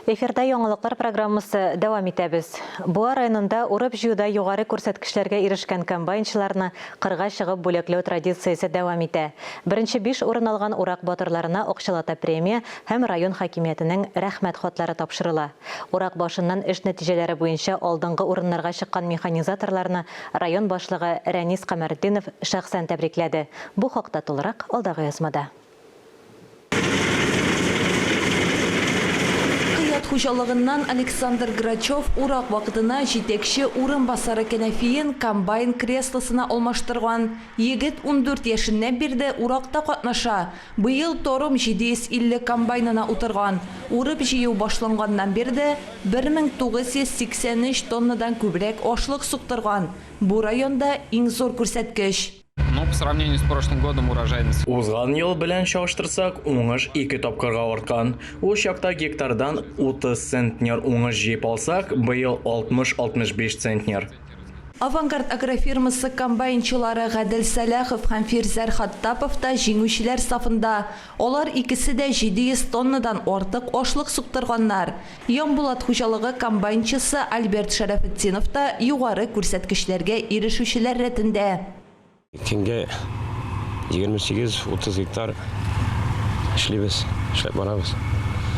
Эфирда яңалыклар программасы дәвам итәбез. Бу районында урып җыюда югары күрсәткечләргә ирешкән комбайнчыларны кырга чыгып бүләкләү традициясе дәвам итә. Беренче 5 урын алган урак батырларына акчалата премия һәм район хакимиятенең рәхмәт хатлары тапшырыла. Урак башыннан эш нәтиҗәләре буенча алдынгы урыннарга чыккан механизаторларны район башлыгы Рәнис Камәрдинов шәхсән тәбрикләде. Бу хакта тулырак алдагы язмада. Хуҗалыгыннан Александр Грачев урак вакытына җитәкче урынбасары кәнәфиен комбайн креслосына алмаштырган. Егет 14 яшеннән бирле уракта катнаша. Быел Торым 750 комбайнына утырган. Урып җыю башланганнан бирле 1983 тоннадан күбрәк ашлык суктырган. Бу районда иң зур күрсәткеч. Но по сравнению с прошлым годом урожайность. Узган ел белән чагыштырсак, уңыш 2 тапкырга арткан. Ул чакта гектардан 30 центнер уңыш җыеп алсак, быел 60-65 центнер. Авангард агрофирмасы комбайнчылары Гадел Саляхов һәм Фирзәр Хаттапов та җиңүчеләр сафында. Алар икесе дә 700 тоннадан артык ашлык суктырганнар. Янбулат хуҗалыгы комбайнчысы Альберт Шәрәфетдинов та югары күрсәткечләргә ирешүчеләр рәтендә. Кемгә 28-30 гектар эшлибез, эшләп барабыз.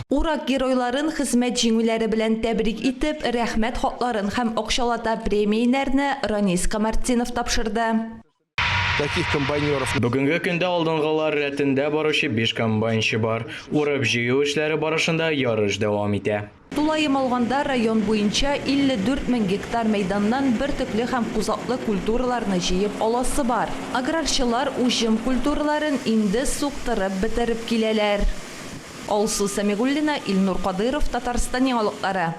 Урак геройларын хезмәт җиңүләре белән тәбрик итеп, рәхмәт хатларын һәм акчалата премияләрне Рәнис Камәрдинов тапшырды. Таких комбайнеров. Бүгенге көндә алдынгылар рәтендә баручы 5 комбайнчы бар. Урып җыю эшләре барышында ярыш дәвам итә. Тулайым алганда район буенча 54 мең гектар мәйданнан бер төпле һәм кузаклы культураларны җыеп аласы бар. Аграрчылар уҗым культураларын инде суктырып бетереп киләләр. Алсу Самигуллина, Илнур Кадыров, Татарстан яңалыклары.